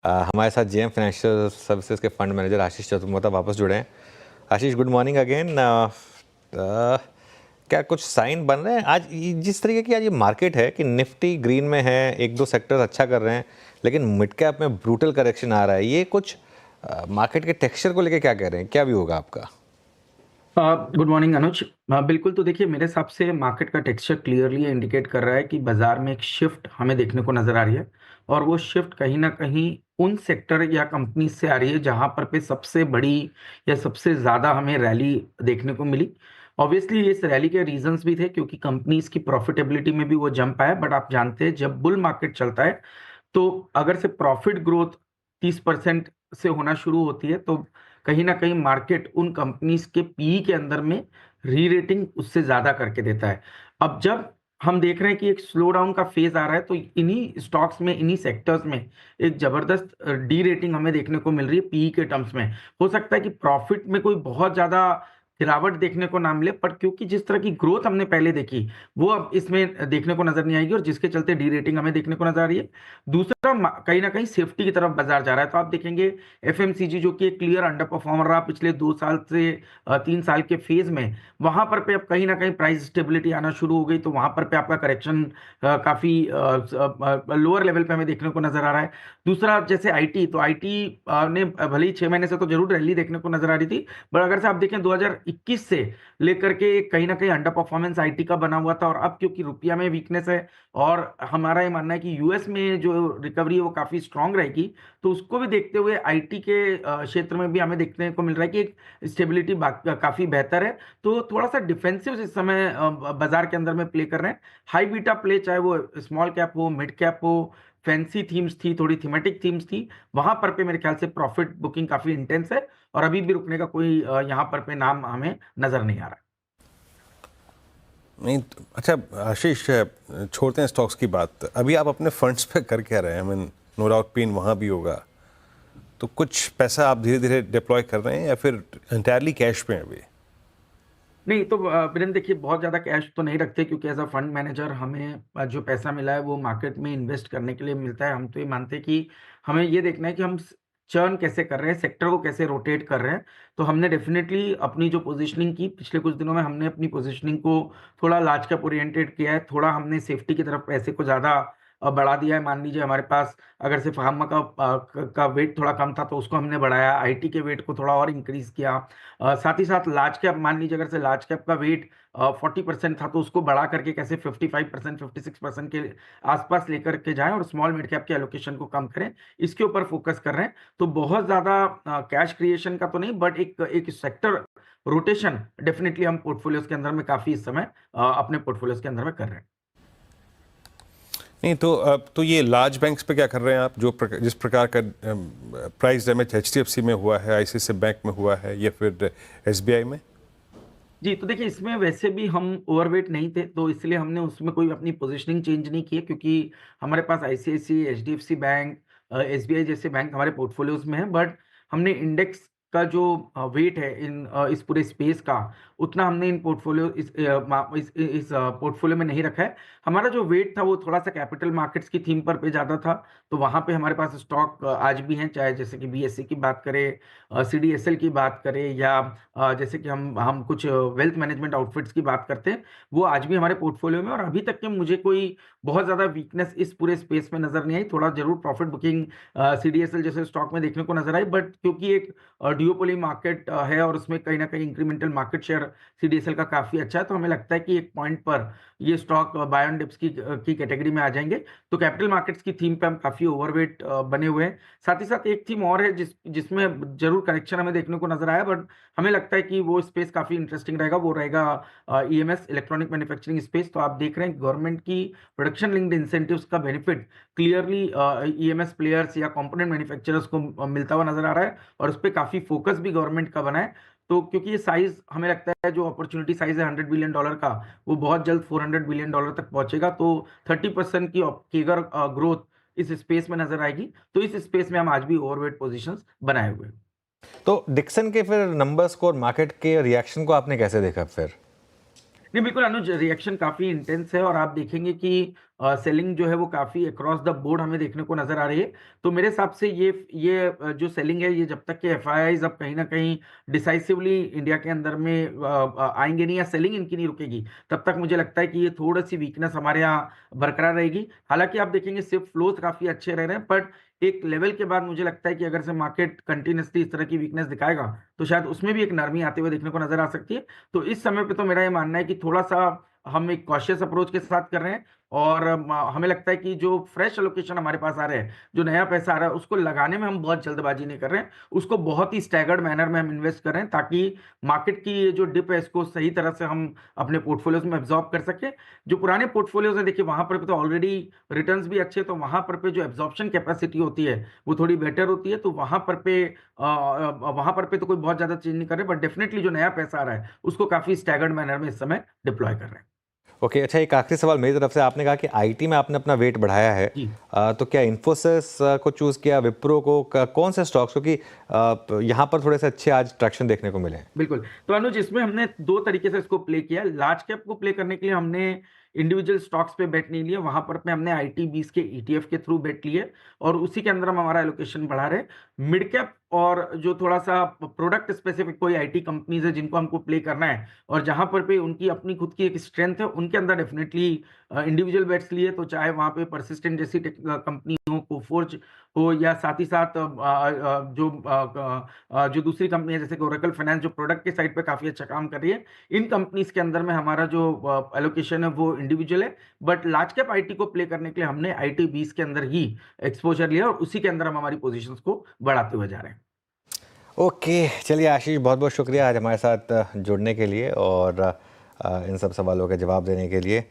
हमारे साथ JM financial services के फंड मैनेजर आशीष चतुर्वेदी वापस जुड़े हैं। आशीष, गुड मॉर्निंग अगेन। क्या कुछ साइन बन रहे हैं आज जिस तरीके की आज ये मार्केट है कि निफ्टी ग्रीन में है, एक दो सेक्टर्स अच्छा कर रहे हैं, लेकिन मिड कैप में ब्रूटल करेक्शन आ रहा है, ये कुछ मार्केट के टेक्सचर को लेके क्या कह रहे हैं, क्या भी होगा आपका? गुड मॉर्निंग अनुज। बिल्कुल, तो देखिए मेरे हिसाब से मार्केट का टेक्सचर क्लियरली इंडिकेट कर रहा है कि बाजार में एक शिफ्ट हमें देखने को नजर आ रही है, और वो शिफ्ट कहीं ना कहीं उन सेक्टर या कंपनी से आ रही है जहां पर पे सबसे बड़ी या सबसे ज्यादा हमें रैली देखने को मिली। ऑब्वियसली इस रैली के रीजंस भी थे क्योंकि कंपनीज की प्रॉफिटेबिलिटी में भी वो जंप आया, बट आप जानते हैं जब बुल मार्केट चलता है तो अगर से प्रॉफिट ग्रोथ 30% से होना शुरू होती है तो कहीं ना कहीं मार्केट उन कंपनीज के पीई के अंदर में री रेटिंग उससे ज्यादा करके देता है। अब जब हम देख रहे हैं कि एक स्लो डाउन का फेज आ रहा है तो इन्हीं स्टॉक्स में, इन्हीं सेक्टर्स में एक जबरदस्त डी रेटिंग हमें देखने को मिल रही है पीई के टर्म्स में। हो सकता है कि प्रॉफिट में कोई बहुत ज्यादा गिरावट देखने को ना मिले, पर क्योंकि जिस तरह की ग्रोथ हमने पहले देखी वो अब इसमें देखने को नजर नहीं आएगी, और जिसके चलते डी रेटिंग हमें देखने को नजर आ रही है। दूसरा, कहीं ना कहीं सेफ्टी की तरफ बाजार जा रहा है, तो आप देखेंगे एफएमसीजी जो कि एक क्लियर अंडर परफॉर्मर रहा पिछले 2 साल से 3 साल के फेज में, वहां पर पे अब कहीं ना कहीं प्राइस स्टेबिलिटी आना शुरू हो गई, तो वहां पर पे आपका करेक्शन काफी लोअर लेवल पे हमें देखने को नजर आ रहा है। दूसरा, जैसे आईटी, तो आईटी ने भले ही 6 महीने से तो जरूर रैली देखने को नजर आ रही थी, पर अगर से आप देखें 2021 से लेकर के कहीं ना कहीं अंडर परफॉर्मेंस आईटी का बना हुआ था, और अब क्योंकि रुपया में वीकनेस है और हमारा ये मानना है कि यूएस में जो रिकवरी है वो काफी स्ट्रांग रहेगी, तो उसको भी देखते हुए आईटी के क्षेत्र में भी हमें देखने को मिल रहा है कि एक स्टेबिलिटी काफी बेहतर है। तो थोड़ा सा डिफेंसिव इस समय बाजार के अंदर में प्ले कर रहे हैं। हाई बीटा प्ले, चाहे वो स्मॉल कैप हो, मिड कैप हो, फैंसी थीम्स थी, थोड़ी थीमेटिक थीम्स थी, वहां पर पे मेरे ख्याल से प्रॉफिट बुकिंग काफी इंटेंस है, और अभी भी रुकने का कोई यहाँ पर पे नाम हमें नजर नहीं आ रहा। नहीं, अच्छा आशीष, छोड़ते हैं स्टॉक्स की बात। अभी आप अपने फंड्स पे कर क्या रहे हैं? I mean, no doubt pain वहाँ भी होगा, तो कुछ पैसा आप धीरे धीरे डिप्लॉय कर रहे हैं या फिर एंटायरली कैश पे हैं अभी? नहीं तो वीरेंद्र, देखिए बहुत ज़्यादा कैश तो नहीं रखते, क्योंकि एज अ फंड मैनेजर हमें जो पैसा मिला है वो मार्केट में इन्वेस्ट करने के लिए मिलता है। हम तो ये मानते हैं कि हमें ये देखना है कि हम चर्न कैसे कर रहे हैं, सेक्टर को कैसे रोटेट कर रहे हैं। तो हमने डेफिनेटली अपनी जो पोजीशनिंग की पिछले कुछ दिनों में, हमने अपनी पोजीशनिंग को थोड़ा लार्ज कैप ओरिएंटेड किया है, थोड़ा हमने सेफ्टी की तरफ पैसे को ज़्यादा बढ़ा दिया है। मान लीजिए हमारे पास अगर से फार्मा का वेट थोड़ा कम था तो उसको हमने बढ़ाया, आईटी के वेट को थोड़ा और इंक्रीज किया। साथ ही साथ लार्ज कैप, मान लीजिए अगर से लार्ज कैप का वेट 40% था तो उसको बढ़ा करके कैसे 55%, 56% के आसपास लेकर के जाएं, और स्मॉल मिड कैप के एलोकेशन को कम करें, इसके ऊपर फोकस कर रहे हैं। तो बहुत ज्यादा कैश क्रिएशन का तो नहीं, बट एक एक सेक्टर रोटेशन डेफिनेटली हम पोर्टफोलियोज के अंदर में काफी इस समय अपने पोर्टफोलियोज के अंदर में कर रहे हैं। नहीं तो अब तो ये लार्ज बैंक्स पे क्या कर रहे हैं आप? जिस प्रकार का प्राइस डैमेज एचडीएफसी में हुआ है, आईसीआईसीआई बैंक में हुआ है, या फिर एसबीआई में? जी, तो देखिए इसमें वैसे भी हम ओवरवेट नहीं थे, तो इसलिए हमने उसमें कोई अपनी पोजीशनिंग चेंज नहीं की है, क्योंकि हमारे पास आईसीआईसीआई, एचडीएफसी बैंक, एसबीआई जैसे बैंक हमारे पोर्टफोलियोज में है। बट हमने इंडेक्स का जो वेट है इस पूरे स्पेस का, उतना हमने इन पोर्टफोलियो इस पोर्टफोलियो में नहीं रखा है। हमारा जो वेट था वो थोड़ा सा कैपिटल मार्केट्स की थीम पर पे ज़्यादा था, तो वहाँ पे हमारे पास स्टॉक आज भी हैं, चाहे जैसे कि बीएससी की बात करें, सीडीएसएल की बात करें, या जैसे कि हम कुछ वेल्थ मैनेजमेंट आउटफिट्स की बात करते हैं, वो आज भी हमारे पोर्टफोलियो में। और अभी तक के मुझे कोई बहुत ज़्यादा वीकनेस इस पूरे स्पेस में नज़र नहीं आई। थोड़ा जरूर प्रॉफिट बुकिंग सीडीएसएल जैसे स्टॉक में देखने को नजर आई, बट क्योंकि एक ड्यूओपोली मार्केट है और उसमें कहीं ना कहीं इंक्रीमेंटल मार्केट शेयर सीडीएसएल का काफ़ी अच्छा है, तो हमें लगता है कि एक पॉइंट पर ये स्टॉक बाय ऑन डिप्स की कैटेगरी में आ जाएंगे। तो कैपिटल मार्केट्स की थीम पे हम काफ़ी ओवरवेट बने हुए हैं। साथ ही साथ एक थीम और है जिसमें जरूर करेक्शन हमें देखने को नजर आया, बट हमें लगता है कि वो स्पेस काफी इंटरेस्टिंग रहेगा। वो रहेगा ईएमएस, इलेक्ट्रॉनिक मैन्युफैक्चरिंग स्पेस। तो आप देख रहे हैं गवर्नमेंट की प्रोडक्शन लिंक्ड इंसेंटिव्स का बेनिफिट क्लियरली ईएमएस प्लेयर्स या कंपोनेंट मैन्युफैक्चरर्स को मिलता हुआ नजर आ रहा है, और उस पर काफी फोकस भी गवर्नमेंट का बना है। तो क्योंकि ये साइज हमें लगता है जो अपॉर्चुनिटी साइज है $100 बिलियन का, वो बहुत जल्द $400 बिलियन तक पहुंचेगा। तो 30% की केगर ग्रोथ इस स्पेस में नजर आएगी। तो इस स्पेस में हम आज भी ओवरवेट पोजीशंस बनाए हुए हैं। तो डिक्सन के फिर नंबर्स को और मार्केट के रिएक्शन को आपने कैसे देखा फिर? नहीं, बिल्कुल अनुज, रिएक्शन काफ़ी इंटेंस है और आप देखेंगे कि सेलिंग जो है वो काफ़ी अक्रॉस द बोर्ड हमें देखने को नज़र आ रही है। तो मेरे हिसाब से जो सेलिंग है, ये जब तक कि एफआईआईज़ अब कहीं न कहीं डिसाइसिवली इंडिया के अंदर में आएँगे नहीं या सेलिंग इनकी नहीं रुकेगी, तब तक मुझे लगता है कि ये थोड़ी-सी वीकनेस हमारे यहाँ बरकरार रहेगी। हालाँकि आप देखेंगे सिर्फ फ्लोज़ काफ़ी अच्छे रह रहे हैं, बट एक लेवल के बाद मुझे लगता है कि अगर से मार्केट कंटीन्यूअसली इस तरह की वीकनेस दिखाएगा, तो शायद उसमें भी एक नरमी आते हुए देखने को नज़र आ सकती है। तो इस समय पे तो मेरा ये मानना है कि थोड़ा-सा हम एक कॉशियस अप्रोच के साथ कर रहे हैं और हमें लगता है कि जो फ्रेश एलोकेशन हमारे पास आ रहे हैं, जो नया पैसा आ रहा है, उसको लगाने में हम बहुत जल्दबाजी नहीं कर रहे हैं। उसको बहुत ही स्टैगर्ड मैनर में हम इन्वेस्ट कर रहे हैं, ताकि मार्केट की ये जो डिप है, इसको सही तरह से हम अपने पोर्टफोलियोज़ में एब्ज़ॉर्ब कर सकें। जो पुराने पोर्टफोलियोज़ हैं, देखिए वहाँ पर भी तो ऑलरेडी रिटर्न्स भी अच्छे, तो वहाँ पर पे जो एब्ज़ॉर्प्शन कैपेसिटी होती है, वो थोड़ी बेटर होती है। तो वहाँ पर पे तो कोई बहुत ज़्यादा चेंज नहीं कर रहे, बट डेफ़िनिटली जो नया पैसा आ रहा है, उसको काफ़ी स्टैगर्ड मैनर में इस समय डिप्लॉय कर रहे हैं। ओके, अच्छा, एक आखिरी सवाल मेरी तरफ से। आपने कहा कि आईटी में आपने अपना वेट बढ़ाया है, जी। तो क्या इन्फोसिस को चूज़ किया, विप्रो को, कौन से स्टॉक्स, क्योंकि यहाँ पर थोड़े से अच्छे आज ट्रैक्शन देखने को मिले हैं? बिल्कुल। तो अनुज, इसमें हमने 2 तरीके से इसको प्ले किया है। लार्ज कैप को प्ले करने के लिए हमने इंडिविजुअल स्टॉक्स पे बेट नहीं लिया, वहाँ पर पे हमने आईटी 20 के ईटीएफ के थ्रू बेट लिए और उसी के अंदर हम हमारा एलोकेशन बढ़ा रहे हैं। मिड कैप और जो थोड़ा-सा प्रोडक्ट स्पेसिफिक कोई आईटी कंपनीज़ है जिनको हमको प्ले करना है और जहाँ पर पे उनकी अपनी खुद की एक स्ट्रेंथ है, उनके अंदर डेफिनिटली इंडिविजुअल बेट्स लिए, तो चाहे वहाँ पे परसिस्टेंट जैसी कंपनी हो, कोफोर्ज हो या साथ ही साथ जो दूसरी कंपनी है जैसे कि ओरेकल फाइनेंस, जो प्रोडक्ट के साइड पे काफ़ी अच्छा काम कर रही है। इन कंपनीज़ के अंदर में हमारा जो एलोकेशन है वो इंडिविजुअल है, बट लार्ज कैप आईटी को प्ले करने के लिए हमने आईटी 20 के अंदर ही एक्सपोज़र लिया और उसी के अंदर हम हमारी पोज़ीशंस को बढ़ाते हुए जा रहे हैं। ओके, चलिए आशीष, बहुत बहुत शुक्रिया आज हमारे साथ जुड़ने के लिए और इन सब सवालों के जवाब देने के लिए।